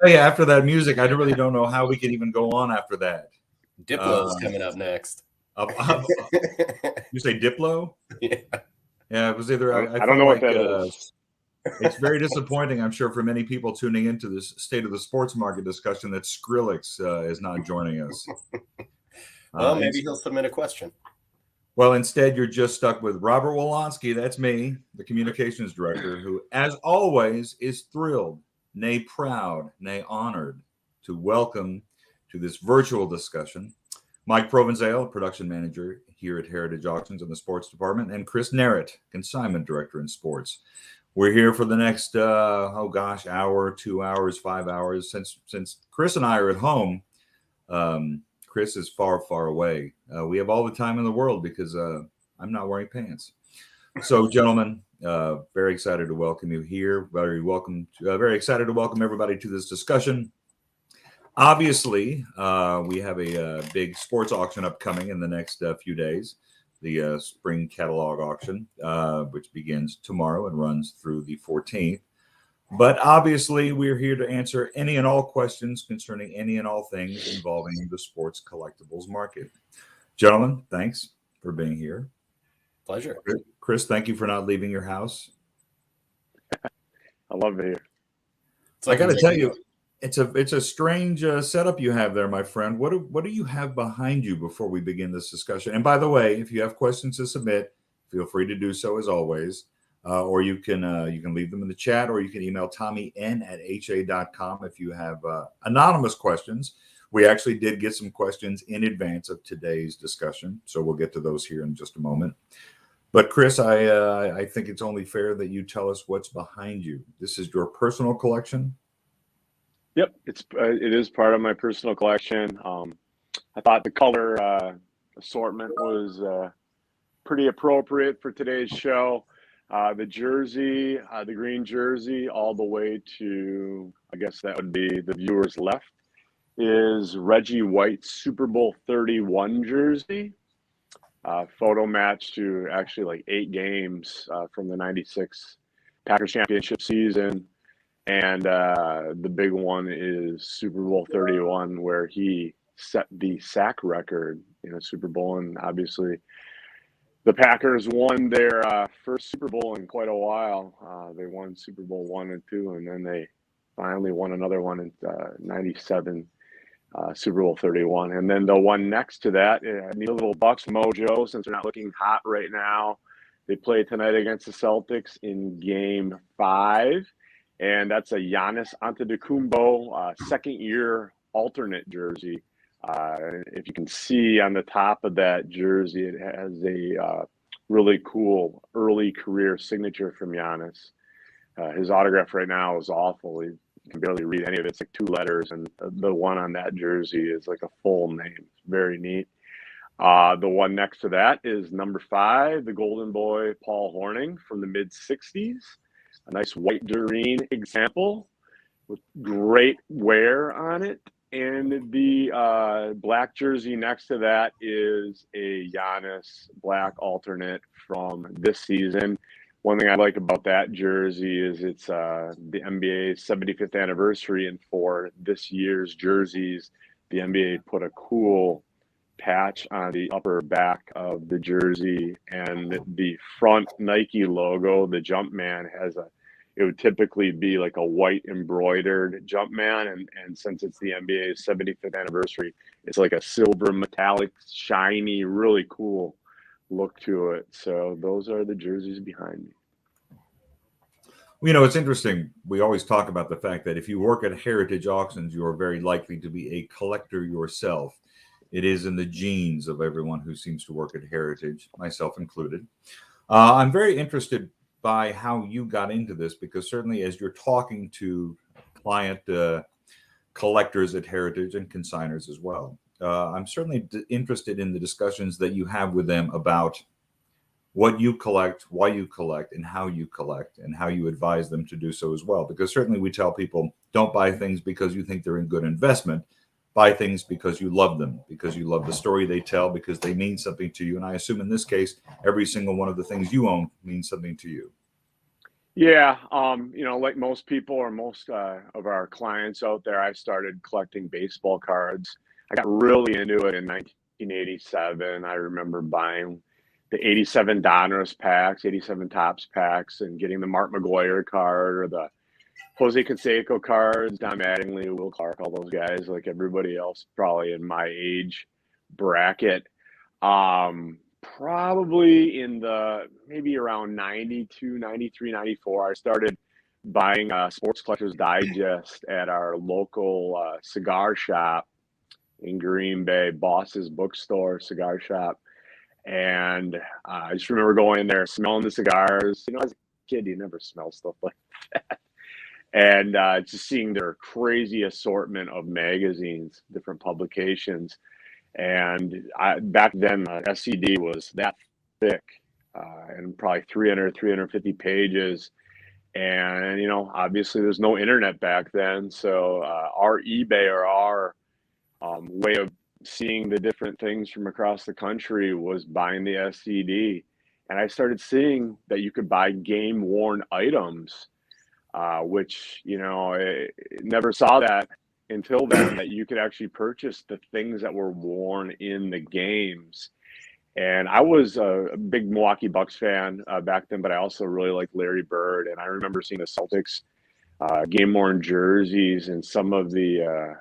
Hey, after that music, I really don't know how we can even go on after that. Diplo's coming up next. You say Diplo? Yeah. Yeah, it was either. I don't know what that is. It's very disappointing, I'm sure, for many people tuning into this state of the sports market discussion that Skrillex is not joining us. Well, maybe he'll submit a question. Well, instead, you're just stuck with Robert Wolonsky. That's me, the communications director, who, as always, is thrilled, nay proud, nay honored to welcome to this virtual discussion Mike Provenzale, production manager here at Heritage Auctions in the sports department, and Chris Nerat, consignment director in sports. We're here for the next, hour, 2 hours, 5 hours. Since Chris and I are at home, Chris is far, far away. We have all the time in the world because I'm not wearing pants. So, gentlemen, very excited to welcome you here. Very excited to welcome everybody to this discussion. Obviously, we have a big sports auction upcoming in the next few days. The spring catalog auction, which begins tomorrow and runs through the 14th. But obviously, we're here to answer any and all questions concerning any and all things involving the sports collectibles market. Gentlemen, thanks for being here. Pleasure. Chris, thank you for not leaving your house. I love it here. I got to tell you, it's a strange setup you have there, my friend. What do you have behind you before we begin this discussion? And by the way, if you have questions to submit, feel free to do so as always. Or you can leave them in the chat, or you can email tommyn@ha.com if you have anonymous questions. We actually did get some questions in advance of today's discussion, so we'll get to those here in just a moment. But Chris, I think it's only fair that you tell us what's behind you. This is your personal collection? Yep, it is part of my personal collection. I thought the color assortment was pretty appropriate for today's show. The jersey, the green jersey, all the way to, I guess that would be the viewer's left, is Reggie White's Super Bowl 31 jersey. Photo match to actually like 8 games from the 96 Packers championship season. And the big one is Super Bowl 31, where he set the sack record in a Super Bowl. And obviously, the Packers won their first Super Bowl in quite a while. They won Super Bowl 1 and 2, and then they finally won another one in 97, Super Bowl 31. And then the one next to that, I need a little Bucks mojo since they're not looking hot right now. They play tonight against the Celtics in Game 5. And that's a Giannis Antetokounmpo second-year alternate jersey. If you can see on the top of that jersey, it has a really cool early career signature from Giannis. His autograph right now is awful. You can barely read any of it. It's like 2 letters, and the one on that jersey is like a full name. It's very neat. The one next to that is number 5, the Golden Boy Paul Hornung from the mid-'60s. A nice white Doreen example with great wear on it. And the black jersey next to that is a Giannis black alternate from this season. One thing I like about that jersey is it's the NBA's 75th anniversary. And for this year's jerseys, the NBA put a cool patch on the upper back of the jersey, and the front Nike logo, the Jumpman, it would typically be like a white embroidered Jumpman, and since it's the NBA's 75th anniversary, it's like a silver metallic shiny, really cool look to it. So those are the jerseys behind me. Well, it's interesting. We always talk about the fact that if you work at Heritage Auctions, you are very likely to be a collector yourself. It is in the genes of everyone who seems to work at Heritage, myself included. I'm very interested by how you got into this, because certainly as you're talking to client collectors at Heritage and consigners as well, I'm certainly interested in the discussions that you have with them about what you collect, why you collect, and how you advise them to do so as well. Because certainly we tell people, don't buy things because you think they're in good investment. Buy things because you love them, because you love the story they tell, because they mean something to you. And I assume in this case, every single one of the things you own means something to you. Yeah, like most people or most of our clients out there, I started collecting baseball cards. I got really into it in 1987. I remember buying the 87 Donruss packs, 87 Tops packs, and getting the Mark McGuire card or the Jose Canseco cards, Don Mattingly, Will Clark, all those guys, like everybody else probably in my age bracket. Probably in the maybe around 92, 93, 94, I started buying Sports Collectors Digest at our local cigar shop in Green Bay, Boss's Bookstore cigar shop. And I just remember going in there, smelling the cigars. As a kid, you never smell stuff like that. And just seeing their crazy assortment of magazines, different publications. And back then, SCD was that thick and probably 300, 350 pages. And, obviously there's no internet back then. So our eBay or our way of seeing the different things from across the country was buying the SCD. And I started seeing that you could buy game worn items, which, never saw that until then, that you could actually purchase the things that were worn in the games. And I was a big Milwaukee Bucks fan back then, but I also really liked Larry Bird. And I remember seeing the Celtics game worn jerseys and some of the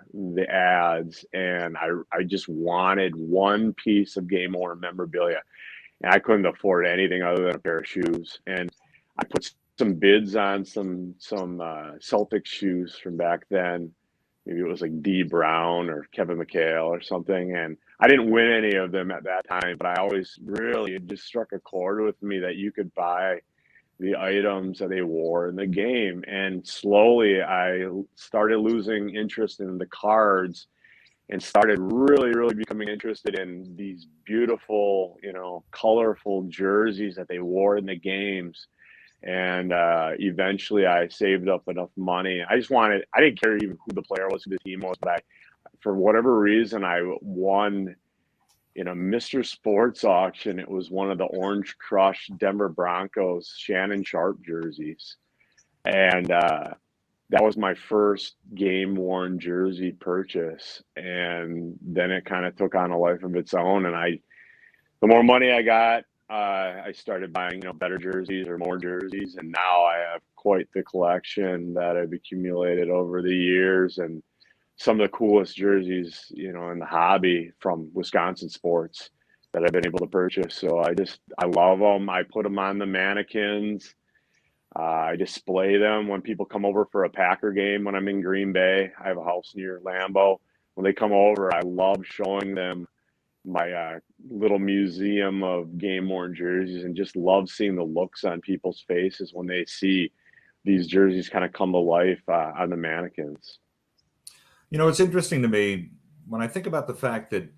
ads, and I just wanted one piece of game worn memorabilia, and I couldn't afford anything other than a pair of shoes. And I put some bids on some Celtics shoes from back then. Maybe it was like D Brown or Kevin McHale or something. And I didn't win any of them at that time, but I always really, it just struck a chord with me that you could buy the items that they wore in the game. And slowly I started losing interest in the cards and started really, really becoming interested in these beautiful, colorful jerseys that they wore in the games. And eventually I saved up enough money. I didn't care even who the player was, who the team was, but for whatever reason, I won in a Mr. Sports auction. It was one of the Orange Crush Denver Broncos Shannon Sharp jerseys. And that was my first game worn jersey purchase. And then it kind of took on a life of its own. And the more money I got, I started buying, better jerseys or more jerseys. And now I have quite the collection that I've accumulated over the years, and some of the coolest jerseys, in the hobby from Wisconsin sports that I've been able to purchase. So I love them. I put them on the mannequins. I display them when people come over for a Packer game when I'm in Green Bay. I have a house near Lambeau. When they come over, I love showing them my little museum of game worn jerseys, and just love seeing the looks on people's faces when they see these jerseys kind of come to life on the mannequins. It's interesting to me when I think about the fact that,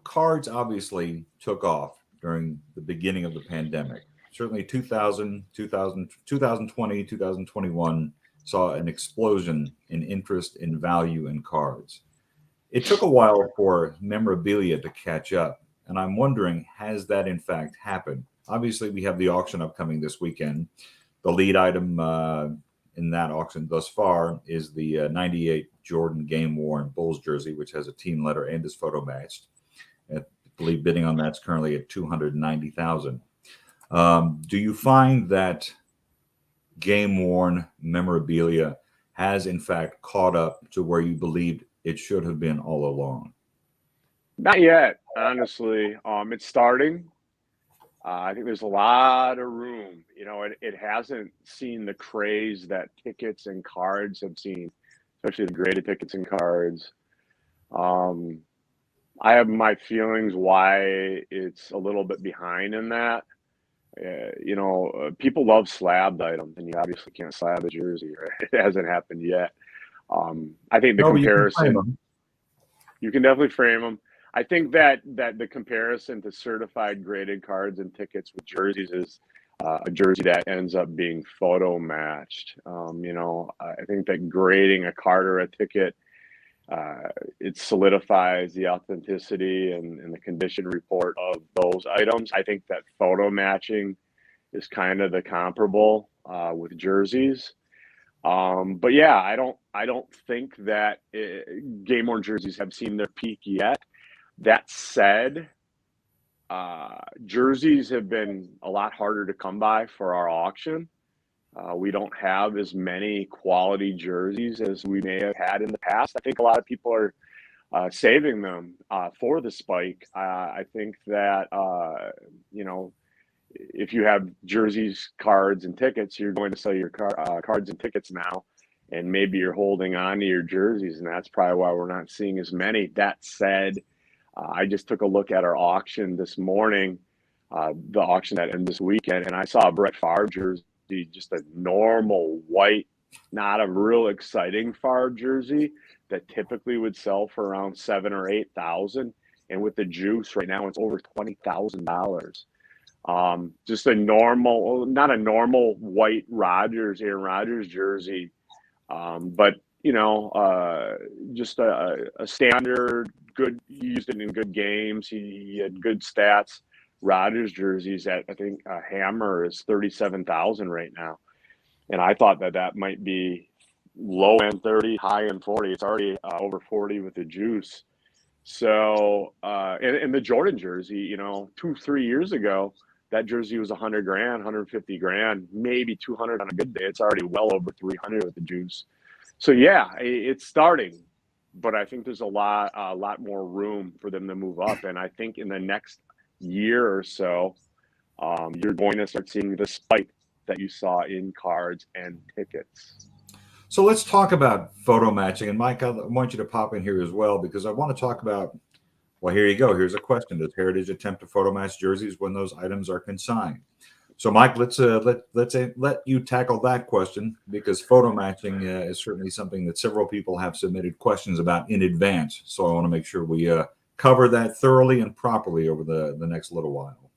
cards obviously took off during the beginning of the pandemic. Certainly 2020, 2021 saw an explosion in interest in value in cards. It took a while for memorabilia to catch up, and I'm wondering, has that in fact happened? Obviously, we have the auction upcoming this weekend. The lead item in that auction thus far is the 98 Jordan game worn Bulls jersey, which has a team letter and is photo matched. I believe bidding on that's currently at $290,000. Do you find that game worn memorabilia has in fact caught up to where you believed it should have been all along? Not yet, honestly. It's starting. I think there's a lot of room. It hasn't seen the craze that tickets and cards have seen, especially the graded tickets and cards. I have my feelings why it's a little bit behind in that. People love slabbed items, and you obviously can't slab a jersey, right? It hasn't happened yet. I think the comparison, you can definitely frame them. I think that the comparison to certified graded cards and tickets with jerseys is a jersey that ends up being photo matched. I think that grading a card or a ticket, it solidifies the authenticity and the condition report of those items. I think that photo matching is kind of the comparable. with jerseys. But yeah, I don't think that game worn jerseys have seen their peak yet. That said, jerseys have been a lot harder to come by for our auction. We don't have as many quality jerseys as we may have had in the past. I think a lot of people are saving them for the spike. I think that, if you have jerseys, cards, and tickets, you're going to sell your cards and tickets now, and maybe you're holding on to your jerseys, and that's probably why we're not seeing as many. That said, I just took a look at our auction this morning, the auction that ended this weekend, and I saw a Brett Favre jersey, just a normal white, not a real exciting Favre jersey that typically would sell for around $7,000 or $8,000, and with the juice right now, it's over $20,000. Just a normal, not a normal white Aaron Rodgers jersey, but just a standard, good, used it in good games. He had good stats. Rodgers jerseys at, I think, a hammer is 37,000 right now, and I thought that might be low end 30, high end 40. It's already over 40 with the juice. So, and the Jordan jersey, 2-3 years ago, that jersey was 100 grand, 150 grand, maybe 200 on a good day. It's already well over 300 with the juice. So yeah, it's starting, but I think there's a lot more room for them to move up. And I think in the next year or so, you're going to start seeing the spike that you saw in cards and tickets. So let's talk about photo matching. And Mike, I want you to pop in here as well, because I want to talk about, well, here you go. Here's a question. Does Heritage attempt to photo match jerseys when those items are consigned? So Mike, let's let you tackle that question, because photo matching is certainly something that several people have submitted questions about in advance. So I want to make sure we cover that thoroughly and properly over the next little while.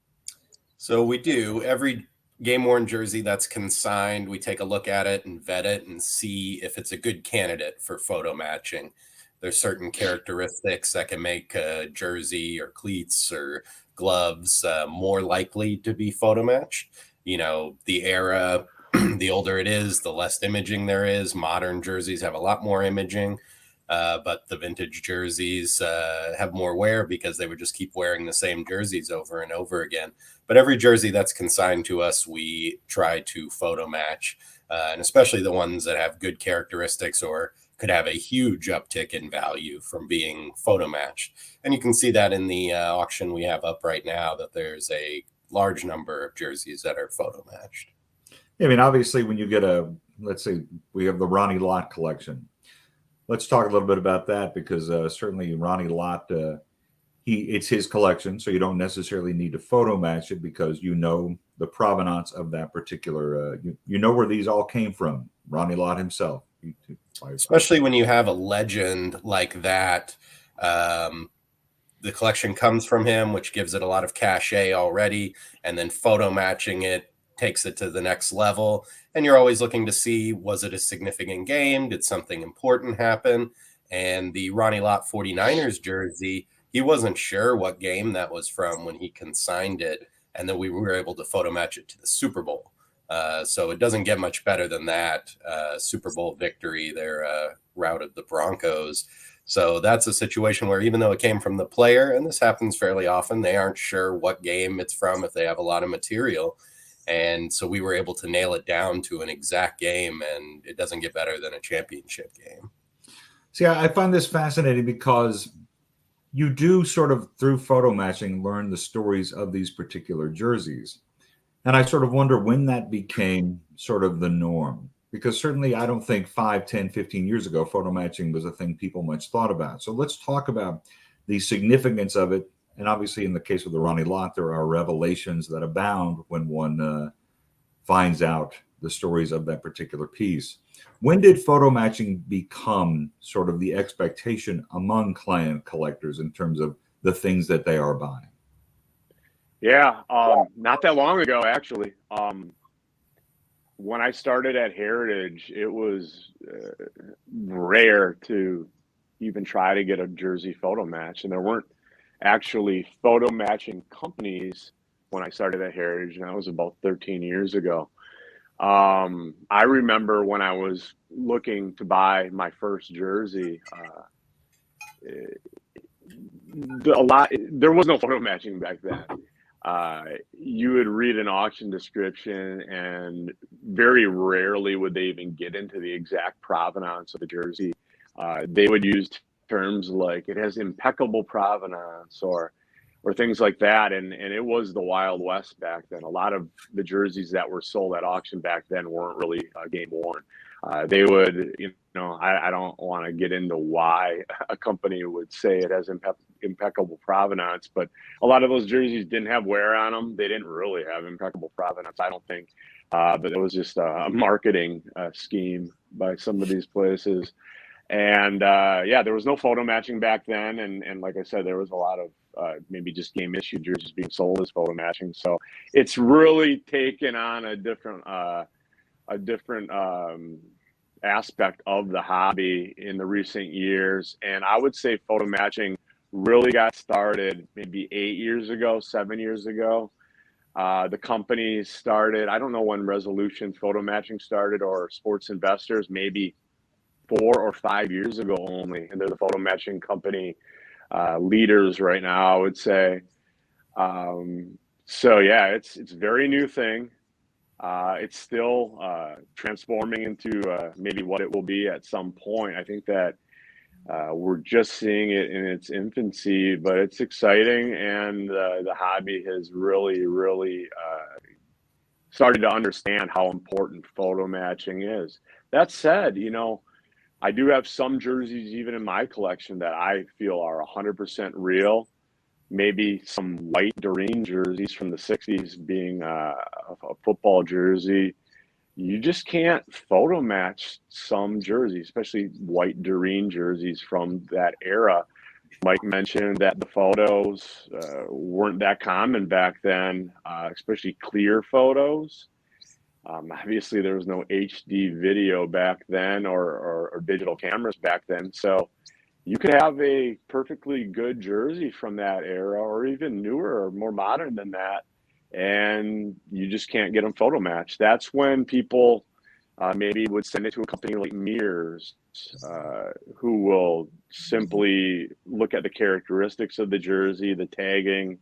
So we do. Every game-worn jersey that's consigned, we take a look at it and vet it and see if it's a good candidate for photo matching. There's certain characteristics that can make a jersey or cleats or gloves more likely to be photo matched. The era, the older it is, the less imaging there is. Modern jerseys have a lot more imaging, but the vintage jerseys have more wear because they would just keep wearing the same jerseys over and over again. But every jersey that's consigned to us, we try to photo match, and especially the ones that have good characteristics or could have a huge uptick in value from being photo matched. And you can see that in the auction we have up right now, that there's a large number of jerseys that are photo matched. I mean, obviously, when you get let's say we have the Ronnie Lott collection. Let's talk a little bit about that, because certainly Ronnie Lott, it's his collection, so you don't necessarily need to photo match it, because the provenance of that particular, where these all came from. Ronnie Lott himself. Especially when you have a legend like that, the collection comes from him, which gives it a lot of cachet already, and then photo matching it takes it to the next level. And you're always looking to see, was it a significant game? Did something important happen? And the Ronnie Lott 49ers jersey, he wasn't sure what game that was from when he consigned it, and then we were able to photo match it to the Super Bowl. So it doesn't get much better than that. Super Bowl victory, their rout of the Broncos. So that's a situation where, even though it came from the player, and this happens fairly often, they aren't sure what game it's from if they have a lot of material. And so we were able to nail it down to an exact game, and it doesn't get better than a championship game. See, I find this fascinating, because you do sort of, through photo matching, learn the stories of these particular jerseys. And I sort of wonder when that became sort of the norm, because certainly I don't think 5, 10, 15 years ago, photo matching was a thing people much thought about. So let's talk about the significance of it. And obviously, in the case of the Ronnie Lott, there are revelations that abound when one finds out the stories of that particular piece. When did photo matching become sort of the expectation among client collectors in terms of the things that they are buying? Yeah, not that long ago, actually. When I started at Heritage, it was rare to even try to get a jersey photo match, and there weren't actually photo matching companies when I started at Heritage, and that was about 13 years ago. I remember when I was looking to buy my first jersey, there was no photo matching back then. You would read an auction description, and very rarely would they even get into the exact provenance of the jersey. They would use terms like it has impeccable provenance or things like that, and it was the Wild West back then. A lot of the jerseys that were sold at auction back then weren't really game worn. They would, I don't want to get into why a company would say it has impeccable provenance, but a lot of those jerseys didn't have wear on them. They didn't really have impeccable provenance, I don't think. But it was just a marketing scheme by some of these places. And yeah, there was no photo matching back then. And like I said, there was a lot of maybe just game issue jerseys being sold as photo matching. So it's really taken on a different aspect of the hobby in the recent years. And I would say photo matching really got started maybe 8 years ago, 7 years ago. The companies started, I don't know when Resolution Photo Matching started or Sports Investors, maybe 4 or 5 years ago only. And they're the photo matching company leaders right now, I would say. So yeah, it's a very new thing. It's still transforming into maybe what it will be at some point. I think that we're just seeing it in its infancy, but it's exciting, and the hobby has really started to understand how important photo matching is. That said, I do have some jerseys even in my collection that I feel are 100% real. Maybe some white Doreen jerseys from the 60s being a football jersey. You just can't photo match some jerseys, especially white Doreen jerseys from that era. Mike mentioned that the photos weren't that common back then, especially clear photos. Obviously, there was no HD video back then or digital cameras back then. So you could have a perfectly good jersey from that era or even newer or more modern than that, and you just can't get them photo matched. That's when people maybe would send it to a company like Mears, who will simply look at the characteristics of the jersey, the tagging,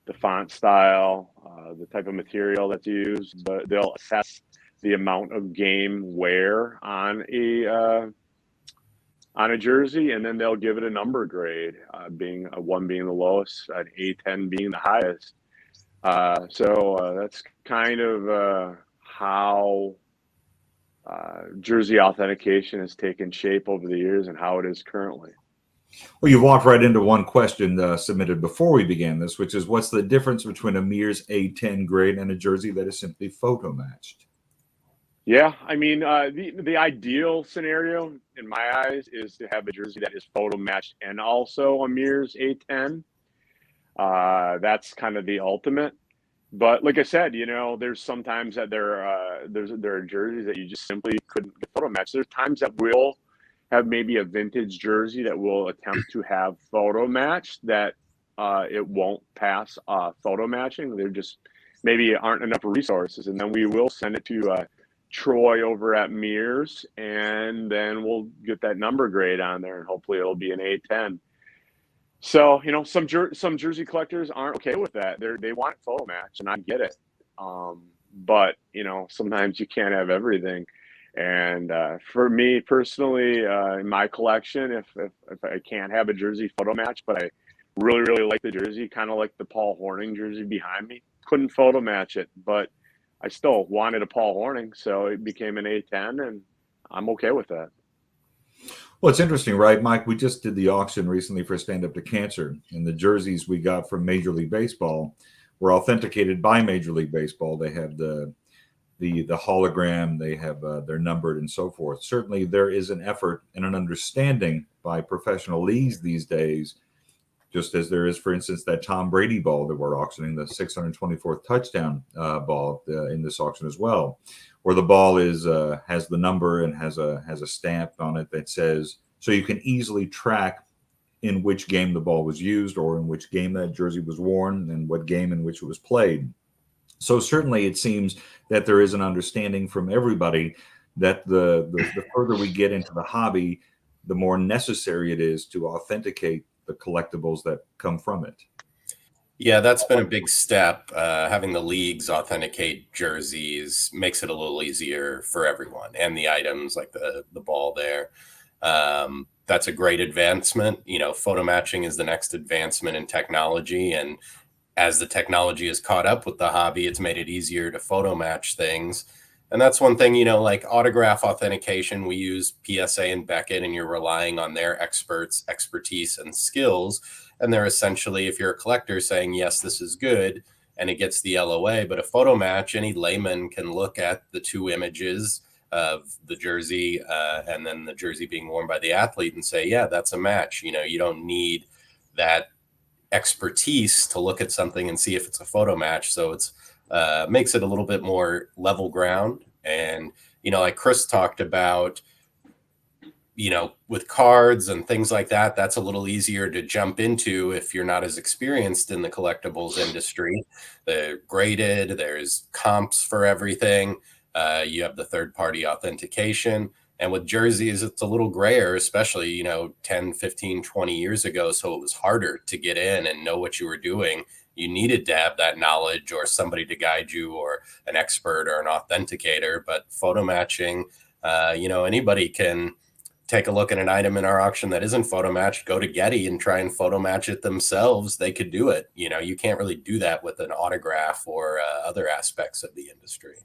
the font style, the type of material that's used. But they'll assess the amount of game wear on a jersey, and then they'll give it a number grade, being a 1 being the lowest, an A10 being the highest. So that's kind of how jersey authentication has taken shape over the years and how it is currently. Well, you walked right into one question submitted before we began this, which is what's the difference between a Mears A10 grade and a jersey that is simply photo matched? Yeah, I mean, the ideal scenario in my eyes is to have a jersey that is photo matched and also a Mears A10. That's kind of the ultimate. But like I said, there's sometimes that there are jerseys that you just simply couldn't get photo matched. There's times that we'll have maybe a vintage jersey that we'll attempt to have photo matched that it won't pass photo matching. There just maybe aren't enough resources, and then we will send it to Troy over at Mears, and then we'll get that number grade on there, and hopefully it'll be an A10. So, some jersey collectors aren't okay with that. They want photo match, and I get it. But, sometimes you can't have everything. And for me personally, in my collection, if I can't have a jersey photo match, but I really like the jersey, kind of like the Paul Hornung jersey behind me, couldn't photo match it, but I still wanted a Paul Hornung, so it became an A10, and I'm okay with that. Well, it's interesting, right, Mike? We just did the auction recently for Stand Up to Cancer, and the jerseys we got from Major League Baseball were authenticated by Major League Baseball. They have the hologram, they have they're numbered and so forth. Certainly, there is an effort and an understanding by professional leagues these days, just as there is, for instance, that Tom Brady ball that we're auctioning, the 624th touchdown ball in this auction as well, where the ball is has the number and has a stamp on it that says, so you can easily track in which game the ball was used or in which game that jersey was worn and what game in which it was played. So certainly it seems that there is an understanding from everybody that the further we get into the hobby, the more necessary it is to authenticate the collectibles that come from it. Yeah, that's been a big step. Having the leagues authenticate jerseys makes it a little easier for everyone, and the items like the ball there. That's a great advancement. You know, photo matching is the next advancement in technology, and as the technology has caught up with the hobby, it's made it easier to photo match things. And that's one thing, you know, like autograph authentication, we use PSA and Beckett, and you're relying on their expertise and skills. And they're essentially, if you're a collector, saying, yes, this is good, and it gets the LOA. But a photo match, any layman can look at the two images of the jersey and then the jersey being worn by the athlete and say, yeah, that's a match. You know, you don't need that expertise to look at something and see if it's a photo match. So it's makes it a little bit more level ground. And, you know, like Chris talked about, you know, with cards and things like that, that's a little easier to jump into if you're not as experienced in the collectibles industry. They're graded, there's comps for everything. You have the third-party authentication. And with jerseys, it's a little grayer, especially, you know, 10, 15, 20 years ago. So it was harder to get in and know what you were doing. You needed to have that knowledge or somebody to guide you, or an expert or an authenticator. But photo matching, you know, anybody can take a look at an item in our auction that isn't photo matched, go to Getty and try and photo match it themselves. They could do it. You know, you can't really do that with an autograph or other aspects of the industry.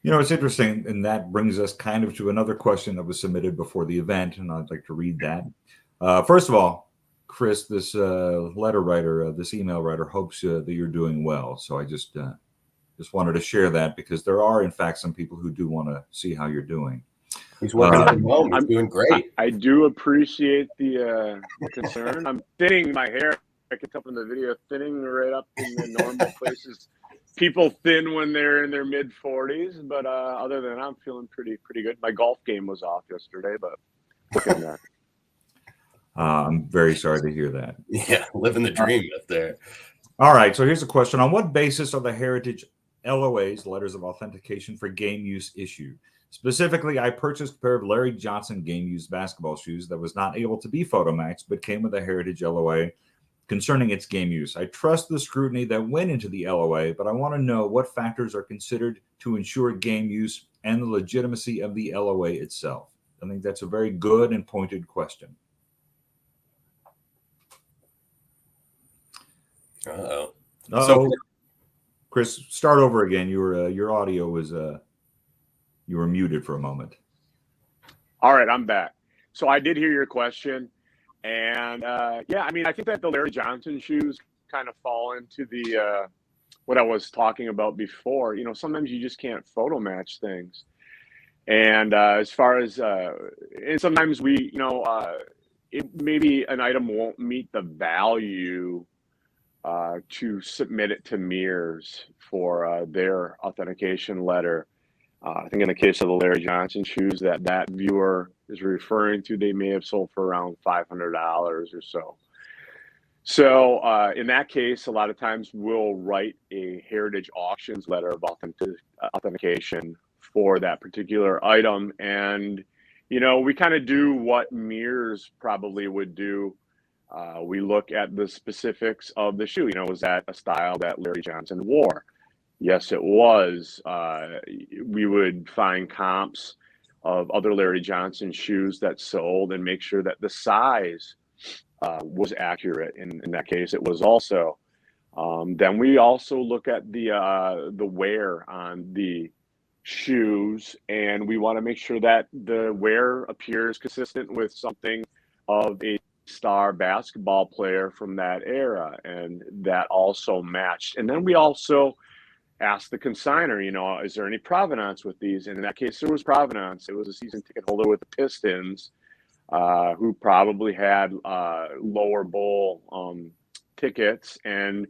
You know, it's interesting, and that brings us kind of to another question that was submitted before the event, and I'd like to read that. First of all, Chris, this letter writer, this email writer, hopes that you're doing well. So I just wanted to share that, because there are, in fact, some people who do want to see how you're doing. He's working from home. He's doing great. I do appreciate the concern. I'm thinning my hair. I can tell from the video, thinning right up in the normal places. People thin when they're in their mid 40s, but other than that, I'm feeling pretty good. My golf game was off yesterday, but look at that. I'm very sorry to hear that. Yeah, living the dream up there. All right, so here's a question. On what basis are the Heritage LOAs, letters of authentication, for game use issued? Specifically, I purchased a pair of Larry Johnson game use basketball shoes that was not able to be photo matched, but came with a Heritage LOA concerning its game use. I trust the scrutiny that went into the LOA, but I want to know what factors are considered to ensure game use and the legitimacy of the LOA itself. I think that's a very good and pointed question. Uh-oh. So, Chris, start over again. Your audio was you were muted for a moment. All right, I'm back. So I did hear your question, and yeah, I mean, I think that the Larry Johnson shoes kind of fall into the what I was talking about before. You know, sometimes you just can't photo match things, and as far as and sometimes we, you know, maybe an item won't meet the value to submit it to Mears for their authentication letter. I think in the case of the Larry Johnson shoes that viewer is referring to, they may have sold for around $500 or so. So in that case, a lot of times we'll write a Heritage Auctions letter of authentication for that particular item. And, you know, we kind of do what Mears probably would do. We look at the specifics of the shoe. You know, was that a style that Larry Johnson wore? Yes, it was. We would find comps of other Larry Johnson shoes that sold and make sure that the size was accurate. In that case, it was also. Then we also look at the wear on the shoes, and we want to make sure that the wear appears consistent with something of a star basketball player from that era, and that also matched. And then we also ask the consigner, you know, is there any provenance with these? And in that case, there was provenance. It was a season ticket holder with the Pistons, who probably had lower bowl tickets, and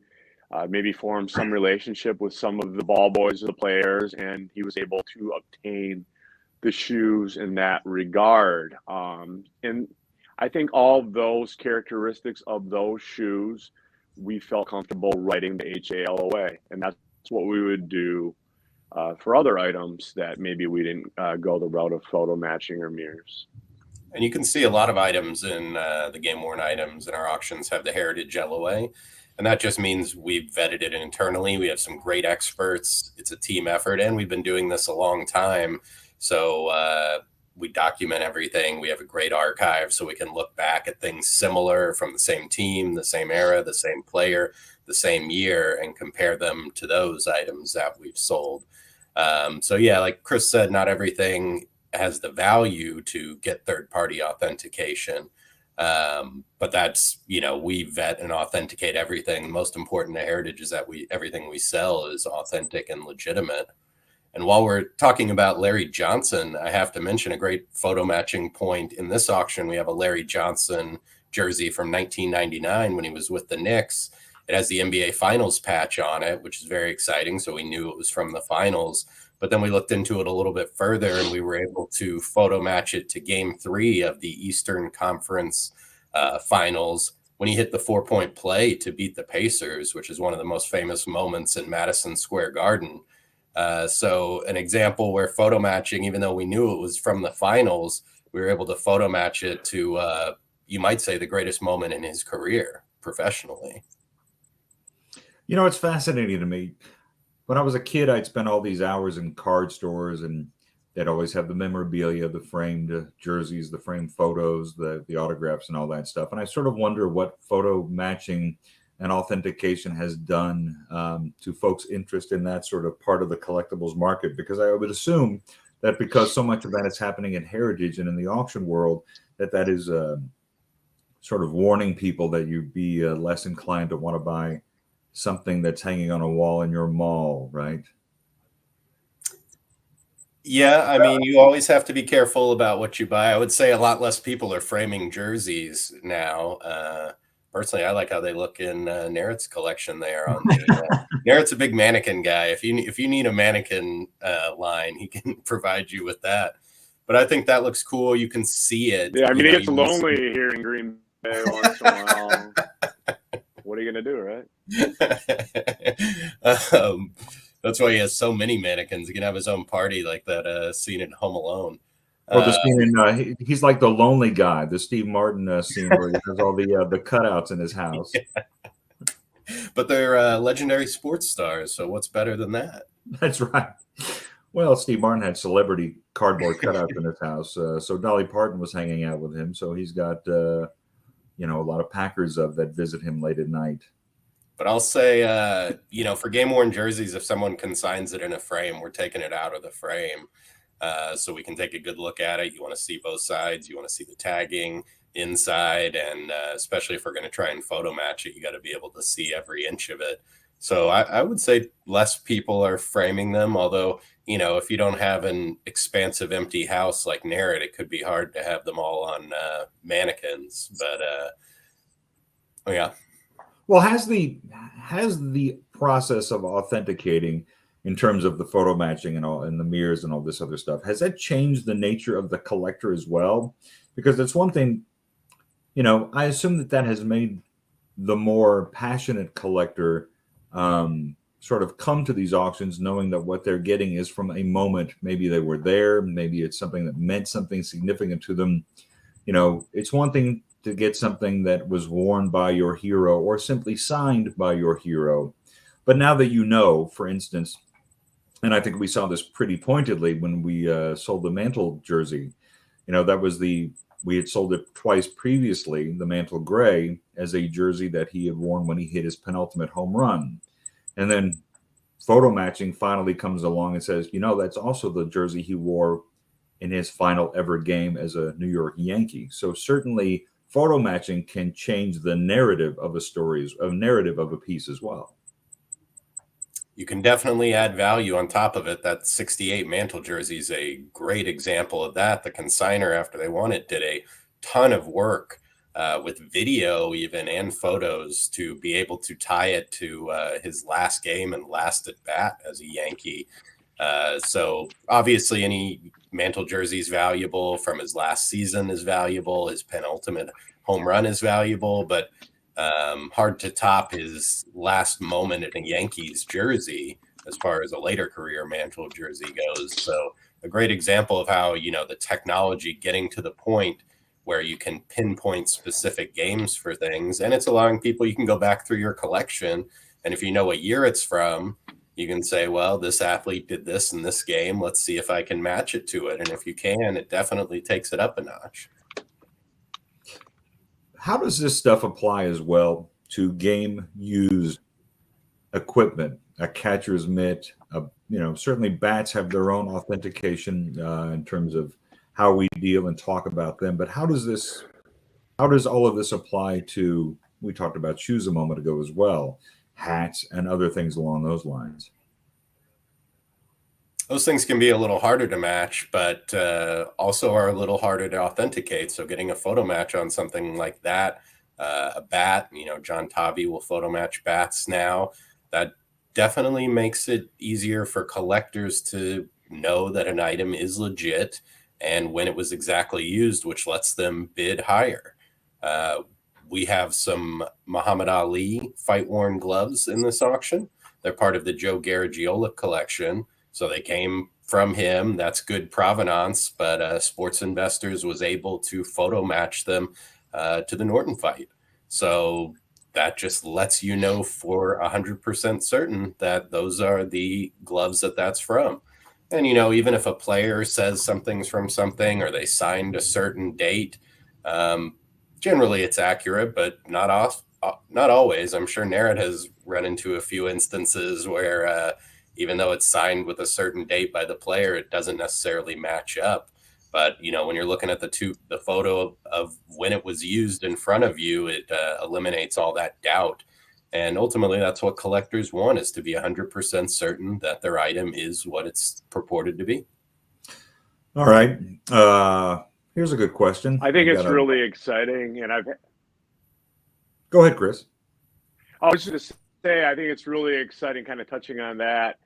maybe formed some relationship with some of the ball boys or the players, and he was able to obtain the shoes in that regard. And I think all of those characteristics of those shoes we felt comfortable writing the HALOA, and that's what we would do for other items that maybe we didn't go the route of photo matching or mirrors. And you can see a lot of items in the game worn items in our auctions have the heritage LOA. And that just means we've vetted it internally. We have some great experts. It's a team effort, and we've been doing this a long time. So we document everything. We have a great archive, so we can look back at things similar from the same team, the same era, the same player, the same year, and compare them to those items that we've sold. So yeah, like Chris said, not everything has the value to get third-party authentication. But that's, we vet and authenticate everything. Most important to Heritage is that everything we sell is authentic and legitimate. And while we're talking about Larry Johnson, I have to mention a great photo matching point in this auction. We have a Larry Johnson jersey from 1999 when he was with the Knicks. It has the NBA Finals patch on it, which is very exciting. So we knew it was from the finals. But then we looked into it a little bit further, and we were able to photo match it to Game 3 of the Eastern Conference Finals when he hit the 4-point play to beat the Pacers, which is one of the most famous moments in Madison Square Garden. So an example where photo matching, even though we knew it was from the finals, we were able to photo match it to, you might say, the greatest moment in his career professionally. It's fascinating to me. When I was a kid, I'd spend all these hours in card stores, and they'd always have the memorabilia, the framed jerseys, the framed photos, the autographs, and all that stuff. And I sort of wonder what photo matching and authentication has done to folks' interest in that sort of part of the collectibles market, because I would assume that because so much of that is happening in Heritage and in the auction world, that is sort of warning people that you'd be less inclined to want to buy something that's hanging on a wall in your mall, right? Yeah, I mean, you always have to be careful about what you buy. I would say a lot less people are framing jerseys now. Personally, I like how they look in Nerat's collection there. On the Nerat's a big mannequin guy. If you need a mannequin line, he can provide you with that. But I think that looks cool. You can see it. Yeah, I mean, it gets lonely here in Green Bay once in a while. What are you gonna do, right? That's why he has so many mannequins. He can have his own party, like that scene in Home Alone. Or the scene in he's like the lonely guy, the Steve Martin scene where he has all the cutouts in his house. Yeah. But they're legendary sports stars, so what's better than that? That's right. Well, Steve Martin had celebrity cardboard cutouts in his house, so Dolly Parton was hanging out with him. So he's got a lot of Packers that visit him late at night. But I'll say, for game-worn jerseys, if someone consigns it in a frame, we're taking it out of the frame so we can take a good look at it. You want to see both sides. You want to see the tagging inside, and especially if we're going to try and photo match it, you got to be able to see every inch of it. So I would say less people are framing them, although, if you don't have an expansive empty house like Nerat, it could be hard to have them all on mannequins. But, yeah. Well, has the process of authenticating in terms of the photo matching and all and the mirrors and all this other stuff, has that changed the nature of the collector as well? Because it's one thing, I assume that has made the more passionate collector sort of come to these auctions knowing that what they're getting is from a moment. Maybe they were there, maybe it's something that meant something significant to them. It's one thing to get something that was worn by your hero or simply signed by your hero. But now that for instance, and I think we saw this pretty pointedly when we sold the Mantle jersey, we had sold it twice previously, the Mantle Gray, as a jersey that he had worn when he hit his penultimate home run. And then photo matching finally comes along and says, that's also the jersey he wore in his final ever game as a New York Yankee. So certainly photo matching can change the narrative of a piece as well. You can definitely add value on top of it. That 68 Mantle jersey is a great example of that. The consigner, after they won it, did a ton of work with video even and photos to be able to tie it to his last game and last at bat as a Yankee. So obviously any Mantle jersey is valuable from his last season is valuable. His penultimate home run is valuable, but Hard to top his last moment in a Yankees jersey as far as a later career Mantle jersey goes. So a great example of how, the technology getting to the point where you can pinpoint specific games for things, and it's allowing people, you can go back through your collection, and if you know what year it's from, you can say, well, this athlete did this in this game. Let's see if I can match it to it. And if you can, it definitely takes it up a notch. How does this stuff apply as well to game used equipment, a catcher's mitt? Certainly bats have their own authentication in terms of how we deal and talk about them. But how does all of this apply to? We talked about shoes a moment ago as well, hats and other things along those lines. Those things can be a little harder to match, but also are a little harder to authenticate. So getting a photo match on something like that, a bat, John Tavi will photo match bats now. That definitely makes it easier for collectors to know that an item is legit and when it was exactly used, which lets them bid higher. We have some Muhammad Ali fight-worn gloves in this auction. They're part of the Joe Garagiola collection. So they came from him. That's good provenance, but Sports Investors was able to photo match them to the Norton fight. So that just lets you know for 100% certain that those are the gloves that's from. And, even if a player says something's from something or they signed a certain date, generally it's accurate, but not always. I'm sure Nerat has run into a few instances where even though it's signed with a certain date by the player, it doesn't necessarily match up. But, when you're looking at the photo of when it was used in front of you, it eliminates all that doubt. And ultimately, that's what collectors want, is to be 100% certain that their item is what it's purported to be. All right. Here's a good question. I think it's really exciting. And Go ahead, Chris. I was just going to say, I think it's really exciting, kind of touching on that.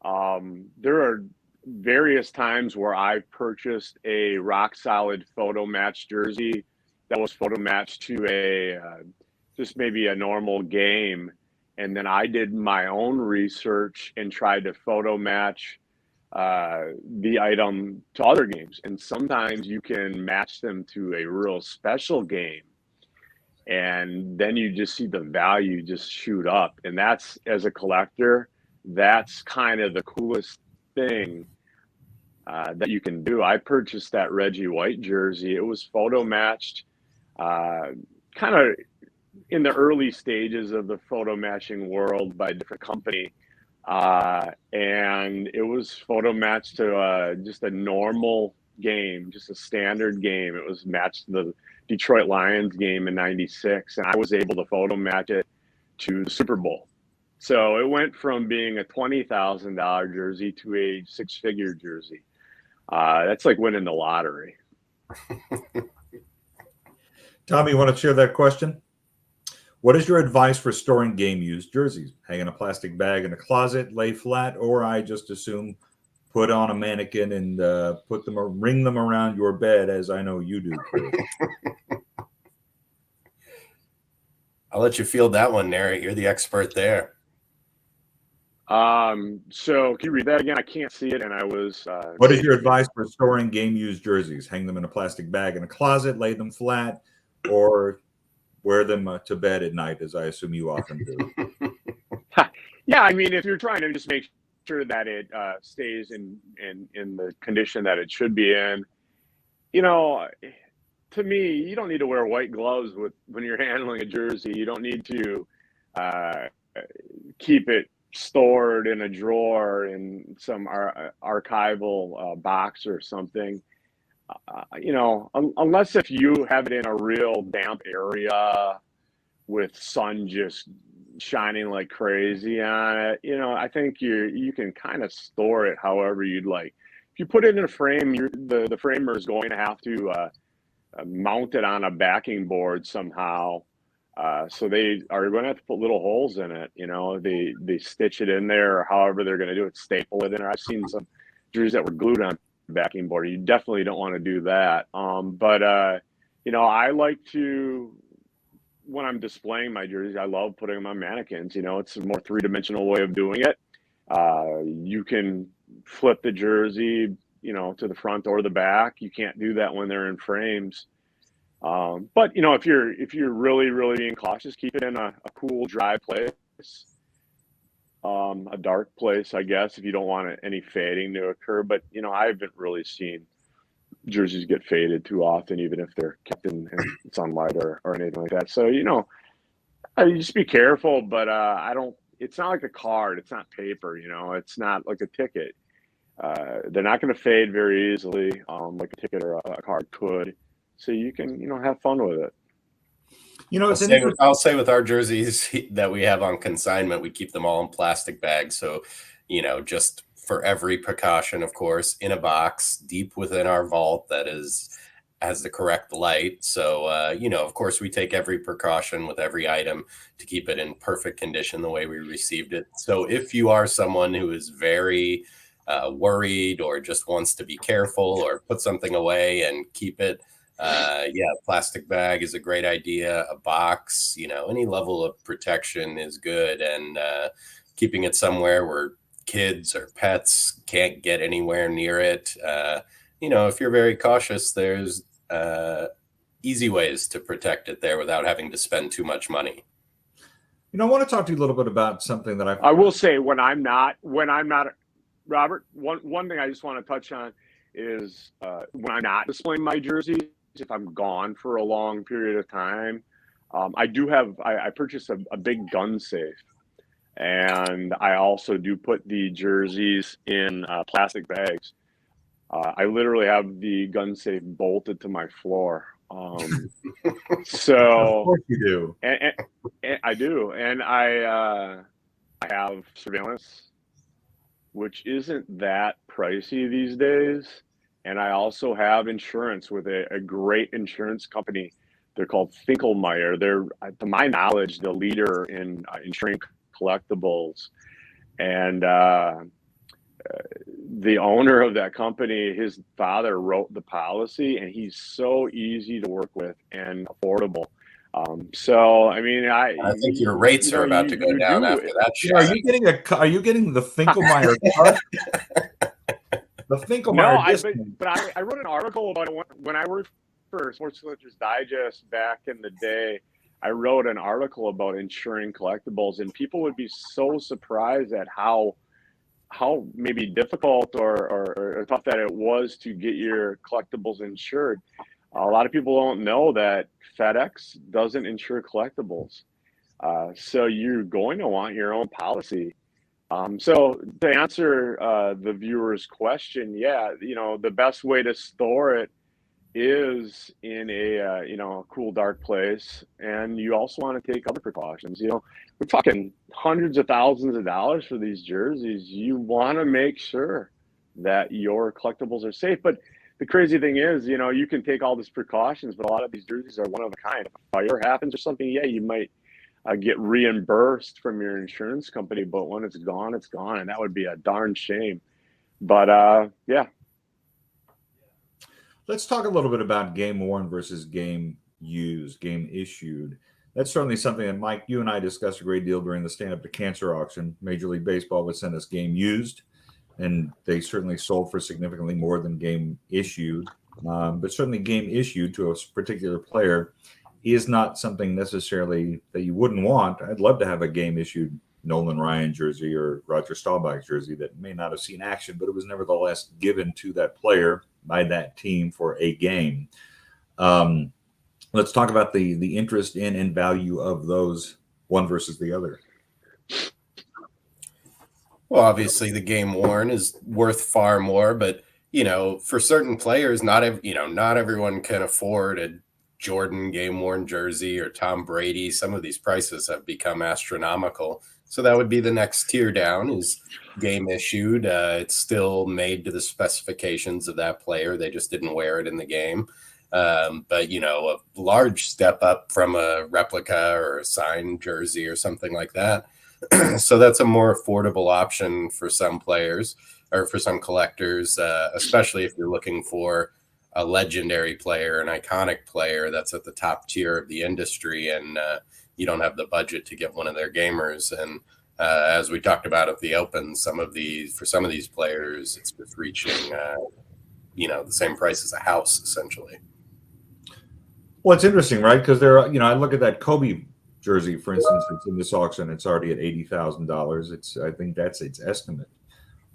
There are various times where I've purchased a rock solid photo match jersey that was photo matched to just maybe a normal game. And then I did my own research and tried to photo match the item to other games. And sometimes you can match them to a real special game. And then you just see the value just shoot up. And that's, as a collector, that's kind of the coolest thing that you can do. I purchased that Reggie White jersey. It was photo matched kind of in the early stages of the photo matching world by a different company. And it was photo matched to just a normal game, just a standard game. It was matched to the Detroit Lions game in '96, and I was able to photo match it to the Super Bowl. So it went from being a $20,000 jersey to a six-figure jersey. That's like winning the lottery. Tommy, you want to share that question? What is your advice for storing game-used jerseys? Hang in a plastic bag in a closet, lay flat, or I just assume put on a mannequin and ring them around your bed, as I know you do, Chris. I'll let you field that one, Nerat. You're the expert there. So can you read that again? I can't see it, and I was. What is your advice for storing game-used jerseys? Hang them in a plastic bag in a closet, lay them flat, or wear them to bed at night, as I assume you often do. Yeah, I mean, if you're trying to just make sure that it stays in the condition that it should be in, to me, you don't need to wear white gloves when you're handling a jersey. You don't need to keep it stored in a drawer in some archival box or something. Unless if you have it in a real damp area with sun just shining like crazy on it, I think you can kind of store it however you'd like. If you put it in a frame, the framer is going to have to mount it on a backing board somehow. So they are going to have to put little holes in it. They stitch it in there, or however they're going to do it, staple it in there. I've seen some jerseys that were glued on backing board. You definitely don't want to do that. But I like to when I'm displaying my jerseys, I love putting them on mannequins. It's a more three-dimensional way of doing it. You can flip the jersey, to the front or the back. You can't do that when they're in frames. But if you're really, really being cautious, keep it in a cool, dry place, a dark place, I guess, if you don't want any fading to occur. But I haven't really seen jerseys get faded too often, even if they're kept in sunlight or anything like that. So you just be careful. But I don't. It's not like a card. It's not paper. It's not like a ticket. They're not going to fade very easily, like a ticket or a card could. So you can, have fun with it. I'll say with our jerseys that we have on consignment, we keep them all in plastic bags. So, just for every precaution, of course, in a box deep within our vault that has the correct light. So, of course, we take every precaution with every item to keep it in perfect condition the way we received it. So if you are someone who is very worried or just wants to be careful or put something away and keep it, plastic bag is a great idea. A box, any level of protection is good, and keeping it somewhere where kids or pets can't get anywhere near it. If you're very cautious, there's easy ways to protect it there without having to spend too much money. I want to talk to you a little bit about something that I will say when I'm not, Robert, one thing I just want to touch on is when I'm not displaying my jerseys, if I'm gone for a long period of time, I purchased a big gun safe, and I also do put the jerseys in plastic bags. I literally have the gun safe bolted to my floor. So of course you do. And I do, and I have surveillance, which isn't that pricey these days. And I also have insurance with a great insurance company. They're called Finkelmeyer. They're, to my knowledge, the leader in insuring collectibles. And the owner of that company, his father wrote the policy, and he's so easy to work with and affordable. So, I mean, I think your rates are about to go down after that shot. Are you getting the Finkelmeyer card? The Finkelmeyer. But I wrote an article about it when I worked for Sports Collectors Digest back in the day. I wrote an article about insuring collectibles, and people would be so surprised at how maybe difficult or tough that it was to get your collectibles insured. A lot of people don't know that FedEx doesn't insure collectibles. So you're going to want your own policy. So to answer the viewer's question, the best way to store it is in a cool, dark place. And you also want to take other precautions. We're talking hundreds of thousands of dollars for these jerseys. You want to make sure that your collectibles are safe. But the crazy thing is, you can take all these precautions, but a lot of these jerseys are one of a kind. If a fire happens or something, you might get reimbursed from your insurance company, but when it's gone, it's gone, and that would be a darn shame. But let's talk a little bit about game worn versus game used, game issued. That's certainly something that, Mike, you and I discussed a great deal during the Stand Up to Cancer auction. Major League Baseball would send us game used, and they certainly sold for significantly more than game issued. But certainly game issued to a particular player is not something necessarily that you wouldn't want. I'd love to have a game issued Nolan Ryan jersey or Roger Staubach jersey that may not have seen action, but it was nevertheless given to that player by that team for a game. Let's talk about the interest in and value of those, one versus the other. Well, obviously the game worn is worth far more, but for certain players, not everyone can afford a Jordan game worn jersey or Tom Brady. Some of these prices have become astronomical. So that would be the next tier down, is game issued. It's still made to the specifications of that player. They just didn't wear it in the game. But a large step up from a replica or a signed jersey or something like that. So that's a more affordable option for some players or for some collectors, especially if you're looking for a legendary player, an iconic player that's at the top tier of the industry, and you don't have the budget to get one of their gamers. And as we talked about at the Open, for some of these players, it's just reaching the same price as a house essentially. Well, it's interesting, right? Because I look at that Kobe jersey, for instance, it's in this auction. It's already at $80,000. I think that's its estimate.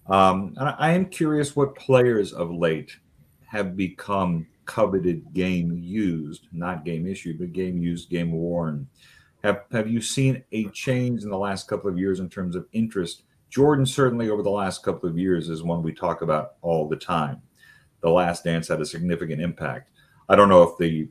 And I am curious what players of late have become coveted game used, not game issued, but game used, game worn. Have you seen a change in the last couple of years in terms of interest? Jordan, certainly over the last couple of years, is one we talk about all the time. The Last Dance had a significant impact. I don't know if the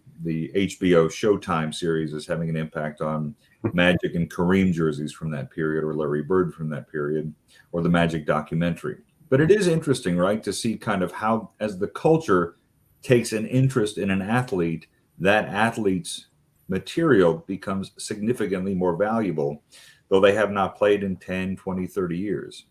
HBO Showtime series is having an impact on Magic and Kareem jerseys from that period, or Larry Bird from that period, or the Magic documentary. But it is interesting, right, to see kind of how, as the culture takes an interest in an athlete, that athlete's material becomes significantly more valuable, though they have not played in 10, 20, 30 years.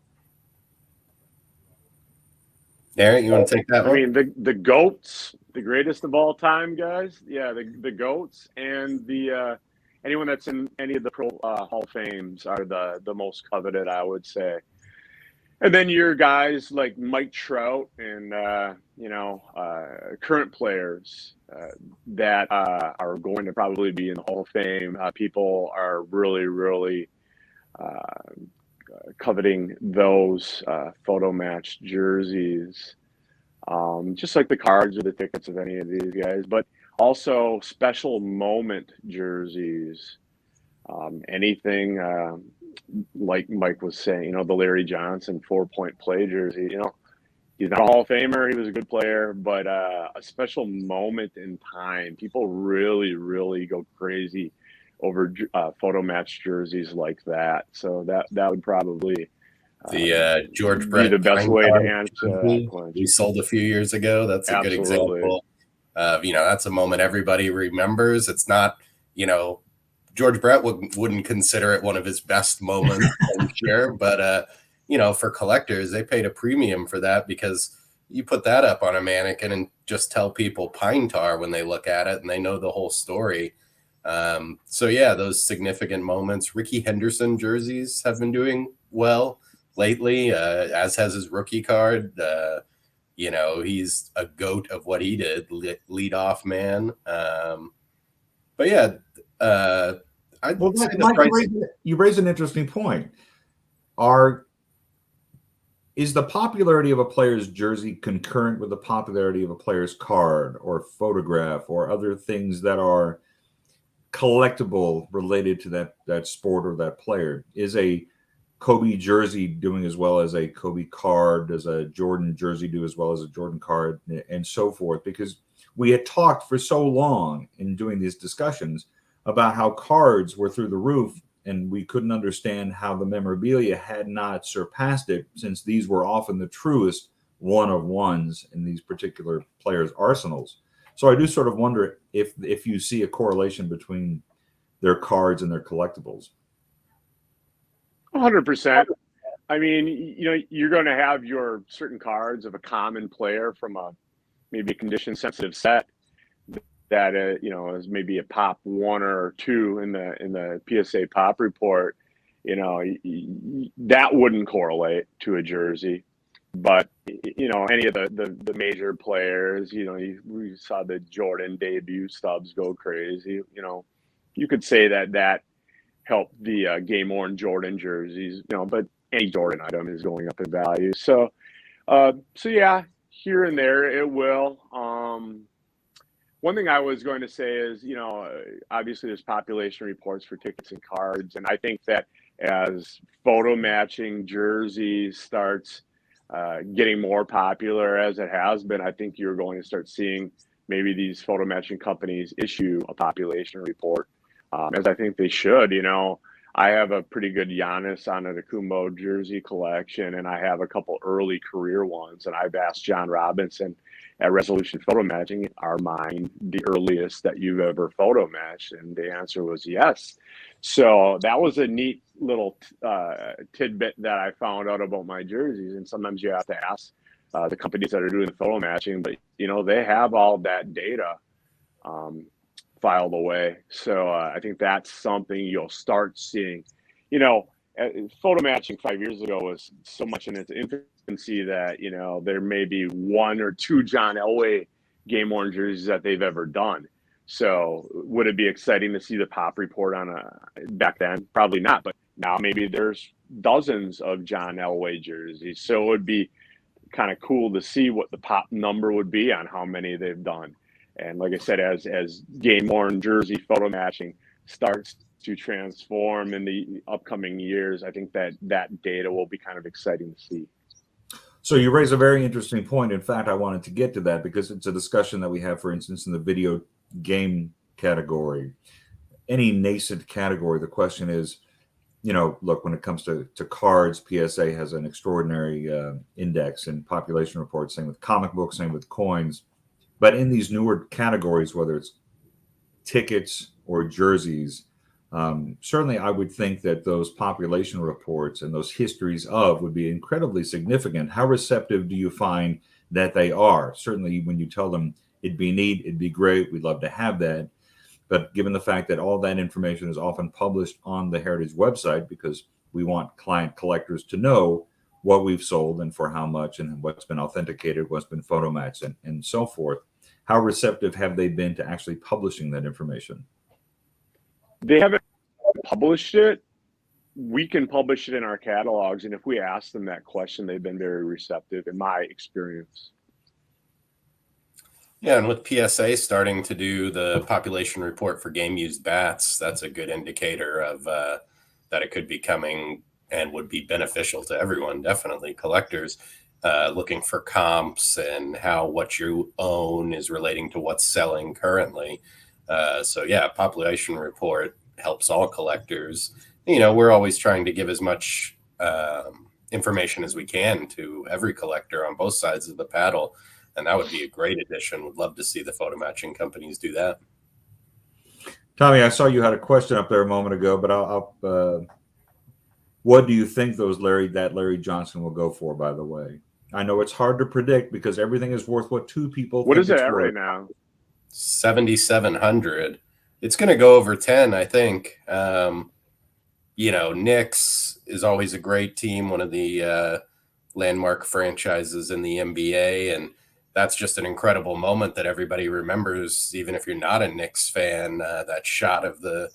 Nerat, you want to take that one? I mean, the GOATs, the greatest of all time, guys. Yeah, the GOATs and the anyone that's in any of the Pro Hall of Fames are the most coveted, I would say. And then your guys like Mike Trout and current players that are going to probably be in the Hall of Fame. People are really coveting those photo match jerseys, just like the cards or the tickets of any of these guys, but also special moment jerseys. Anything like Mike was saying, the Larry Johnson 4-point play jersey, he's not a Hall of Famer. He was a good player, but a special moment in time. People really go crazy over photo match jerseys like that. So that would probably the George Brett be the best way to answer that question. We sold a few years ago. That's a good example of, that's a moment everybody remembers. It's not, George Brett wouldn't consider it one of his best moments, I'm sure. But, for collectors, they paid a premium for that, because you put that up on a mannequin and just tell people pine tar when they look at it and they know the whole story. So, yeah, those significant moments. Ricky Henderson jerseys have been doing well lately, as has his rookie card. He's a GOAT of what he did, lead off man. But, yeah, Mike, you raise an interesting point. Is the popularity of a player's jersey concurrent with the popularity of a player's card or photograph or other things that are collectible related to that sport or that player? Is a Kobe jersey doing as well as a Kobe card? Does a Jordan jersey do as well as a Jordan card, and so forth? Because we had talked for so long in doing these discussions about how cards were through the roof, and we couldn't understand how the memorabilia had not surpassed it, since these were often the truest one-of-ones in these particular players' arsenals. So I do sort of wonder if you see a correlation between their cards and their collectibles. 100%. I mean, you're going to have your certain cards of a common player from maybe a condition-sensitive set that is maybe a pop 1 or 2 in the PSA pop report. That wouldn't correlate to a jersey. But any of the major players, we saw the Jordan debut stubs go crazy. You could say that helped the game worn Jordan jerseys. But any Jordan item is going up in value. So yeah, here and there it will. One thing I was going to say is, obviously there's population reports for tickets and cards, and I think that as photo matching jerseys starts getting more popular, as it has been, I think you're going to start seeing maybe these photo matching companies issue a population report, as I think they should. I have a pretty good Giannis Antetokounmpo jersey collection, and I have a couple early career ones, and I've asked John Robinson at Resolution Photo Matching, are mine the earliest that you've ever photo matched? And the answer was yes. So that was a neat little tidbit that I found out about my jerseys. And sometimes you have to ask the companies that are doing the photo matching, but they have all that data filed away. So I think that's something you'll start seeing. Photo matching 5 years ago was so much in its infancy that there may be one or two John Elway game worn jerseys that they've ever done. So would it be exciting to see the pop report back then? Probably not, but now maybe there's dozens of John Elway jerseys. So it would be kind of cool to see what the pop number would be on how many they've done. And like I said, as game worn jersey photo matching starts to transform in the upcoming years, I think that data will be kind of exciting to see. So you raise a very interesting point. In fact, I wanted to get to that because it's a discussion that we have, for instance, in the video game category, any nascent category. The question is, look, when it comes to cards, PSA has an extraordinary index and population report, same with comic books, same with coins. But in these newer categories, whether it's tickets or jerseys, certainly I would think that those population reports and those histories would be incredibly significant. How receptive do you find that they are? Certainly when you tell them it'd be neat, it'd be great, we'd love to have that. But given the fact that all that information is often published on the Heritage website, because we want client collectors to know what we've sold and for how much and what's been authenticated, what's been photo matched and so forth, how receptive have they been to actually publishing that information? They haven't published it. We can publish it in our catalogs. And if we ask them that question, they've been very receptive in my experience. Yeah, and with PSA starting to do the population report for game used bats, that's a good indicator of that it could be coming and would be beneficial to everyone, definitely collectors, looking for comps and how what you own is relating to what's selling currently. So yeah, population report helps all collectors. We're always trying to give as much information as we can to every collector on both sides of the paddle. And that would be a great addition. Would love to see the photo matching companies do that. Tommy, I saw you had a question up there a moment ago, but what do you think Larry Johnson will go for, by the way? I know it's hard to predict because everything is worth what two people think. What is it it's at worth. right now? 7,700. It's going to go over 10, I think. Knicks is always a great team, one of the landmark franchises in the NBA, and that's just an incredible moment that everybody remembers, even if you're not a Knicks fan. That shot of the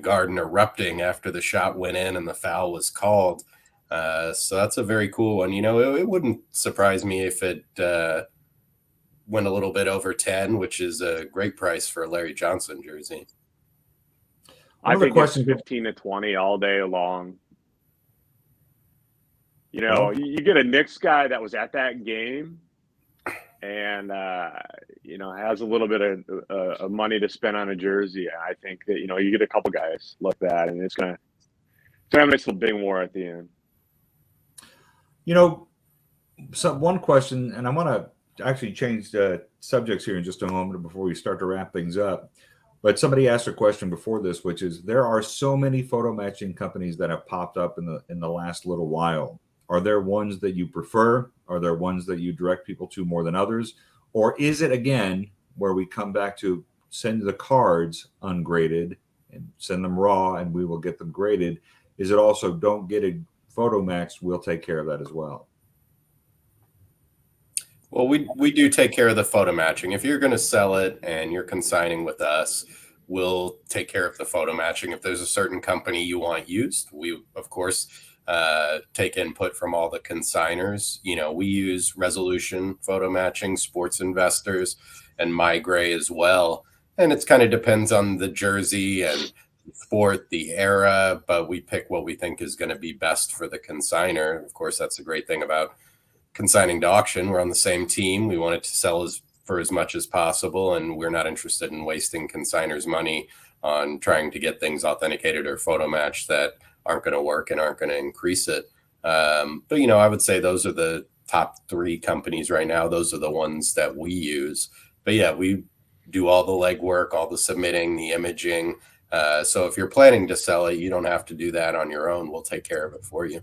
Garden erupting after the shot went in and the foul was called. So that's a very cool one. It wouldn't surprise me if it went a little bit over 10, which is a great price for a Larry Johnson jersey. I think it's 15 to 20 all day long. You get a Knicks guy that was at that game and, has a little bit of money to spend on a jersey. I think that, you get a couple guys like that and it's going to have a nice little bidding war at the end. So one question, and I want to actually change the subjects here in just a moment before we start to wrap things up. But somebody asked a question before this, which is there are so many photo matching companies that have popped up in the last little while. Are there ones that you prefer? Are there ones that you direct people to more than others? Or is it, again, where we come back to send the cards ungraded and send them raw and we will get them graded? Is it also don't get it photo matched, we'll take care of that as well? Well, we do take care of the photo matching. If you're going to sell it and you're consigning with us, we'll take care of the photo matching. If there's a certain company you want used, we, of course, take input from all the consigners. We use Resolution Photo Matching, Sports Investors, and MyGray as well. And it kind of depends on the jersey and sport, the era, but we pick what we think is going to be best for the consigner. Of course, that's a great thing about consigning to auction. We're on the same team. We want it to sell for as much as possible, and we're not interested in wasting consigners' money on trying to get things authenticated or photo matched that aren't going to work and aren't going to increase it. But I would say those are the top 3 companies right now. Those are the ones that we use. But yeah, we do all the legwork, all the submitting, the imaging. So if you're planning to sell it, you don't have to do that on your own. We'll take care of it for you.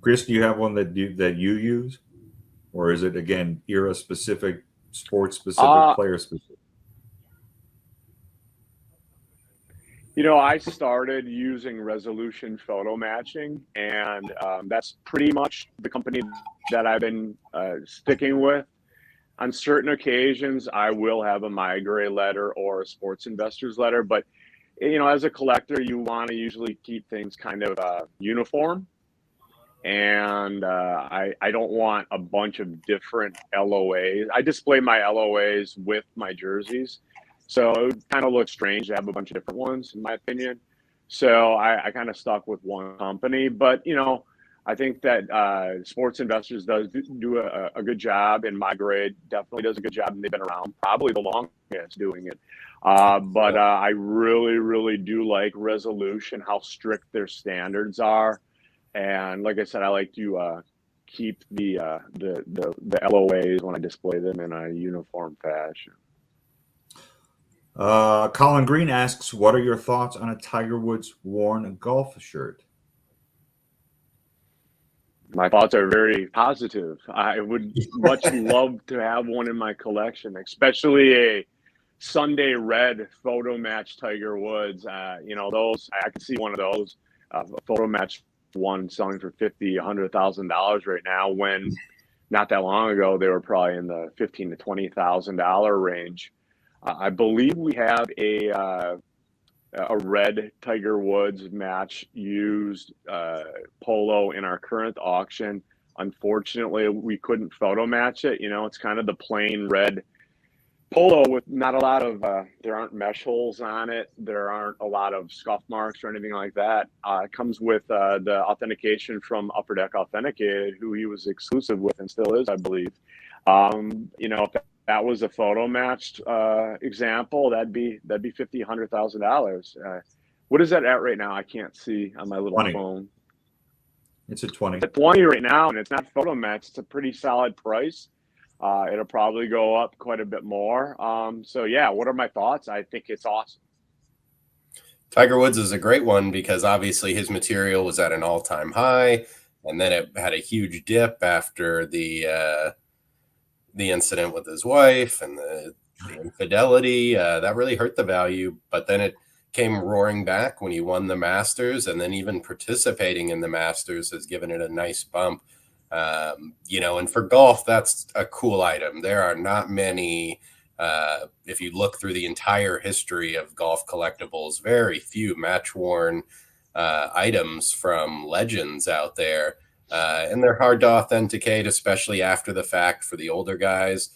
Chris, do you have one that you use, or is it again era specific, sports specific, Uh, player specific? I started using resolution photo matching, and that's pretty much the company that I've been sticking with. On certain occasions, I will have a migrate letter or a sports investors letter, but as a collector, you want to usually keep things kind of uniform, and I don't want a bunch of different LOAs. I display my LOAs with my jerseys, so it would kind of look strange to have a bunch of different ones, in my opinion. So I kind of stuck with one company, but I think that Sports Investors does do a good job, and Migrate definitely does a good job, and they've been around probably the longest doing it. But I really, really do like Resolution, how strict their standards are, and like I said, I like to keep the LOAs when I display them in a uniform fashion. Colin Green asks, "What are your thoughts on a Tiger Woods worn golf shirt?" My thoughts are very positive. I would much love to have one in my collection, especially a Sunday red photo match Tiger Woods. Those I could see one of those photo match one selling for $50,000-$100,000 right now. When not that long ago they were probably in the $15,000 to $20,000 range. I believe we have a red Tiger Woods match used polo in our current auction. Unfortunately, we couldn't photo match it. It's kind of the plain red polo with not a lot of there aren't mesh holes on it, there aren't a lot of scuff marks or anything like that. It comes with the authentication from Upper Deck Authenticated, who he was exclusive with and still is, I believe. If that was a photo matched example, that'd be $50,000-$100,000. What is that at right now? I can't see on my little 20. phone. It's a 20. It's at 20 right now, and it's not photo matched. It's a pretty solid price. It'll probably go up quite a bit more. So yeah, what are my thoughts? I think it's awesome. Tiger Woods is a great one because obviously his material was at an all-time high, and then it had a huge dip after the incident with his wife and the infidelity. That really hurt the value, but then it came roaring back when he won the Masters, and then even participating in the Masters has given it a nice bump. And for golf, that's a cool item. There are not many, if you look through the entire history of golf collectibles, very few match-worn items from legends out there. And they're hard to authenticate, especially after the fact for the older guys.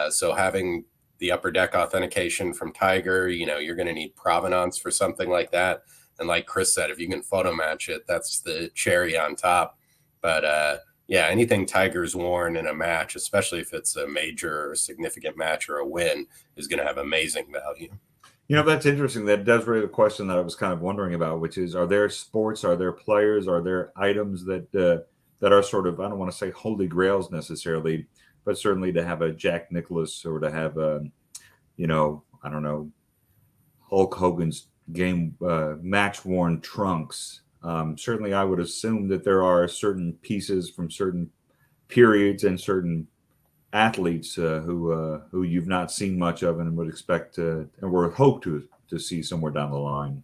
So having the Upper Deck authentication from Tiger, you're going to need provenance for something like that. And like Chris said, if you can photo match it, that's the cherry on top. But yeah, anything Tiger's worn in a match, especially if it's a major or significant match or a win, is going to have amazing value. That's interesting. That does raise a question that I was kind of wondering about, which is, are there sports, are there players, are there items that are sort of, I don't want to say holy grails necessarily, but certainly to have a Jack Nicklaus or to have a, I don't know, Hulk Hogan's game match worn trunks. Certainly, I would assume that there are certain pieces from certain periods and certain athletes who you've not seen much of and would expect to and would hope to see somewhere down the line.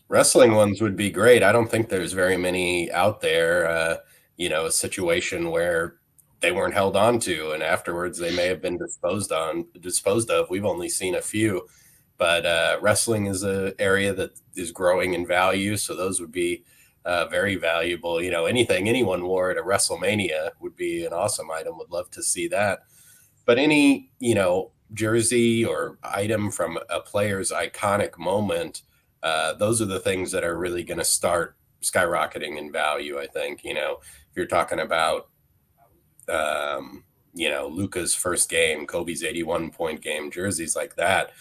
Wrestling ones would be great. I don't think there's very many out there. A situation where they weren't held on to, and afterwards they may have been disposed of. We've only seen a few, but wrestling is an area that is growing in value. So those would be very valuable. Anything anyone wore at a WrestleMania would be an awesome item. Would love to see that. But any, jersey or item from a player's iconic moment, those are the things that are really going to start skyrocketing in value, I think. If you're talking about, Luka's first game, Kobe's 81-point game, jerseys like that,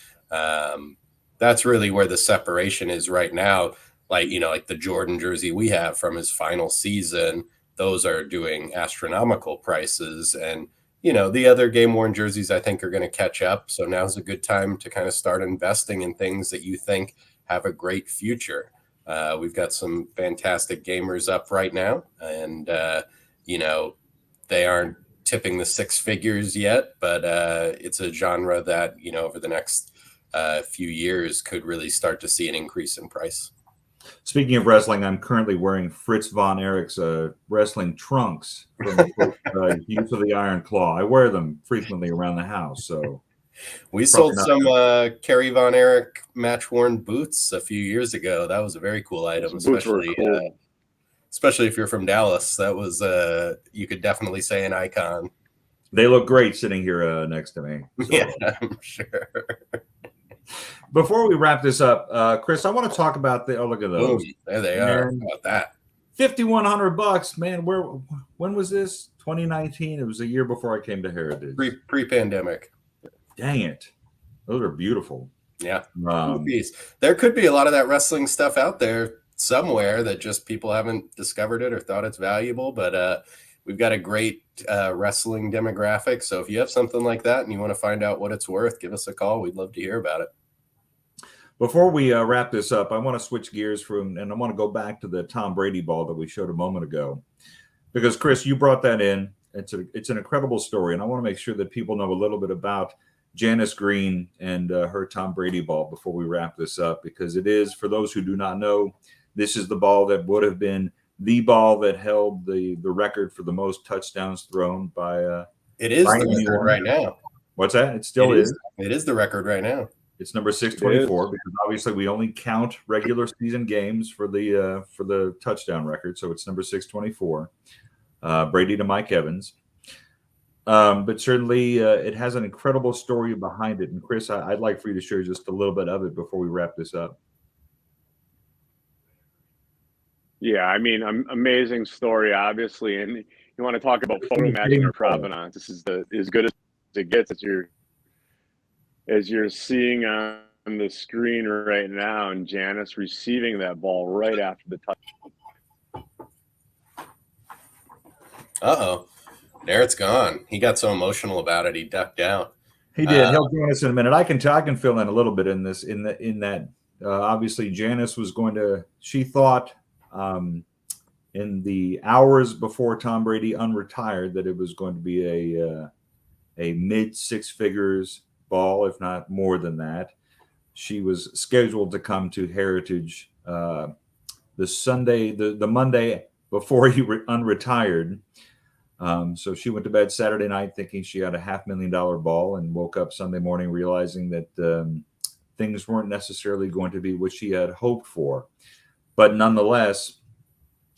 that's really where the separation is right now. Like the Jordan jersey we have from his final season, those are doing astronomical prices. And, the other game worn jerseys, I think, are going to catch up. So now's a good time to kind of start investing in things that you think have a great future. We've got some fantastic gamers up right now, and they aren't tipping the six figures yet, but it's a genre that over the next few years could really start to see an increase in price. Speaking of wrestling, I'm currently wearing Fritz von Erich's wrestling trunks from the use of the Iron Claw. I wear them frequently around the house. So we sold some Kerry Von Erich match-worn boots a few years ago. That was a very cool item, especially cool. Especially if you're from Dallas. That was you could definitely say an icon. They look great sitting here next to me. So. Yeah, I'm sure. Before we wrap this up, Chris, I want to talk about the. Oh, look at those! Boom. There they are. How about that? $5,100, man. When was this? 2019. It was a year before I came to Heritage. Pre-pandemic. Dang it! Those are beautiful. Yeah. There could be a lot of that wrestling stuff out there somewhere that just people haven't discovered it or thought it's valuable. But we've got a great wrestling demographic. So if you have something like that and you want to find out what it's worth, give us a call. We'd love to hear about it. Before we wrap this up, I want to switch gears and I want to go back to the Tom Brady ball that we showed a moment ago, because Chris, you brought that in. It's an incredible story, and I want to make sure that people know a little bit about Janice Green and her Tom Brady ball before we wrap this up, because it is, for those who do not know, this is the ball that would have been the ball that held the record for the most touchdowns thrown by. It is the record right now. What's that? It still is. It is the record right now. It's number 624 because obviously we only count regular season games for the touchdown record. So it's number 624, Brady to Mike Evans. But certainly it has an incredible story behind it. And Chris, I'd like for you to share just a little bit of it before we wrap this up. Yeah, I mean, amazing story, obviously. And you want to talk about photo matching or provenance. This is as good as it gets as you're seeing on the screen right now, and Janice receiving that ball right after the touch. Uh-oh. Nerat's gone. He got so emotional about it, he ducked out. He did. He'll join us in a minute. I can fill in a little bit in this, in that obviously Janice was going to, she thought in the hours before Tom Brady unretired that it was going to be a mid six figures ball, if not more than that. She was scheduled to come to Heritage the Monday before he unretired. So she went to bed Saturday night thinking she had a $500,000 ball, and woke up Sunday morning realizing that things weren't necessarily going to be what she had hoped for. But nonetheless,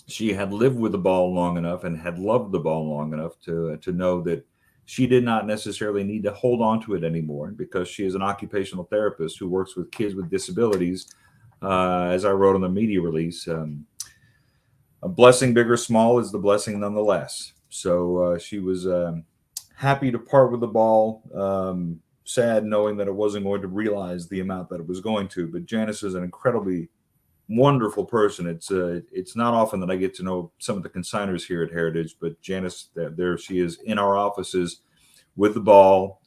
she had lived with the ball long enough and had loved the ball long enough to know that she did not necessarily need to hold on to it anymore, because she is an occupational therapist who works with kids with disabilities. As I wrote on the media release, a blessing, big or small, is the blessing nonetheless. So she was happy to part with the ball, sad knowing that it wasn't going to realize the amount that it was going to. But Janice is an incredibly wonderful person. It's not often that I get to know some of the consigners here at Heritage, but Janice, there she is in our offices with the ball,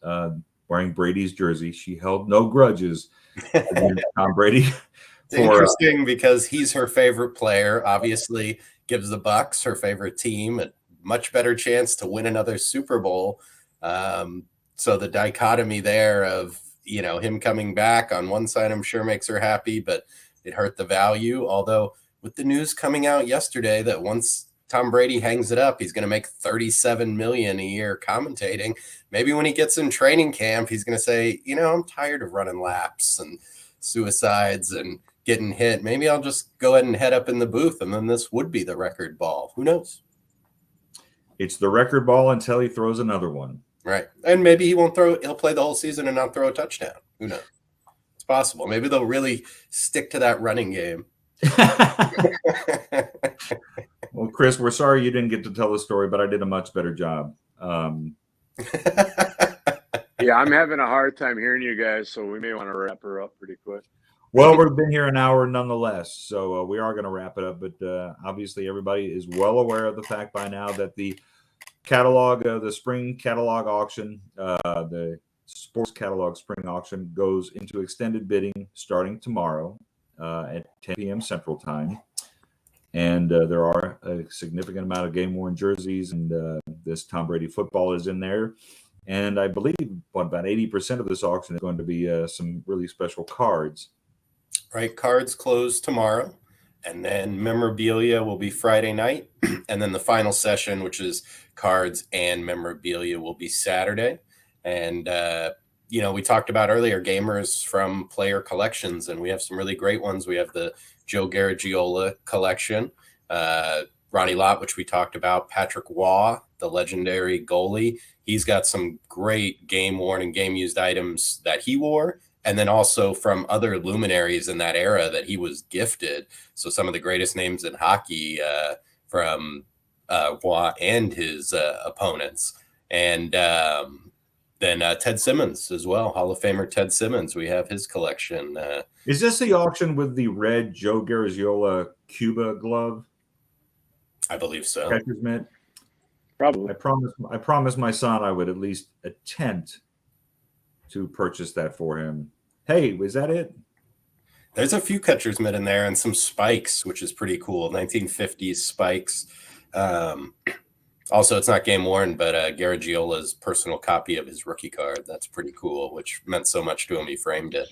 wearing Brady's jersey. She held no grudges against Tom Brady. It's interesting because he's her favorite player, obviously gives the Bucs, her favorite team, a much better chance to win another Super Bowl. So the dichotomy there of, him coming back on one side, I'm sure makes her happy, but it hurt the value. Although with the news coming out yesterday that once Tom Brady hangs it up, he's going to make $37 million a year commentating. Maybe when he gets in training camp, he's going to say, I'm tired of running laps and suicides and getting hit. Maybe I'll just go ahead and head up in the booth, and then this would be the record ball. Who knows? It's the record ball until he throws another one. Right. And maybe he'll play the whole season and not throw a touchdown. Who knows? It's possible. Maybe they'll really stick to that running game. Well, Chris, we're sorry you didn't get to tell the story, but I did a much better job. Yeah, I'm having a hard time hearing you guys, so we may want to wrap her up pretty quick. Well, we've been here an hour nonetheless, so we are going to wrap it up. But obviously, everybody is well aware of the fact by now that the catalog, the spring catalog auction, the sports catalog spring auction, goes into extended bidding starting tomorrow. at 10 p.m. Central Time. And there are a significant amount of game-worn jerseys, and this Tom Brady football is in there. And I believe about 80% of this auction is going to be some really special cards. Right, cards close tomorrow, and then memorabilia will be Friday night, and then the final session, which is cards and memorabilia, will be Saturday. And we talked about earlier gamers from player collections, and we have some really great ones. We have the Joe Garagiola collection, Ronnie Lott, which we talked about, Patrick Waugh, the legendary goalie. He's got some great game worn and game used items that he wore, and then also from other luminaries in that era that he was gifted. So some of the greatest names in hockey from Waugh and his opponents. And then Ted Simmons as well, Hall of Famer Ted Simmons. We have his collection. Is this the auction with the red Joe Garagiola Cuba glove? I believe so. Catcher's mitt? Probably. I promised my son I would at least attempt to purchase that for him. Hey, was that it? There's a few catcher's mitt in there and some spikes, which is pretty cool. 1950s spikes. Also, it's not game worn, but Garagiola's personal copy of his rookie card. That's pretty cool, which meant so much to him. He framed it.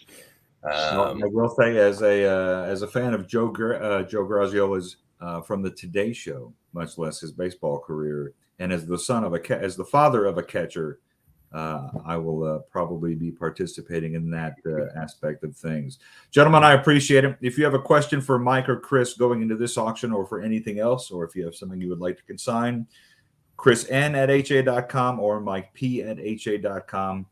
I will say, as a fan of Joe Garagiola's from the Today Show, much less his baseball career, and as the father of a catcher, I will probably be participating in that aspect of things. Gentlemen, I appreciate it. If you have a question for Mike or Chris going into this auction, or for anything else, or if you have something you would like to consign, chrisn@ha.com or mikep@ha.com.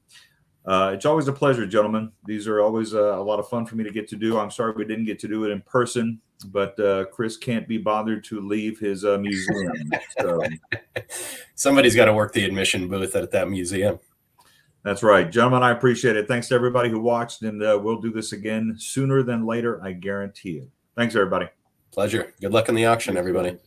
It's always a pleasure, gentlemen. These are always a lot of fun for me to get to do. I'm sorry we didn't get to do it in person, but Chris can't be bothered to leave his museum. So. Somebody's got to work the admission booth at that museum. That's right. Gentlemen, I appreciate it. Thanks to everybody who watched, and we'll do this again sooner than later, I guarantee it. Thanks, everybody. Pleasure. Good luck in the auction, everybody.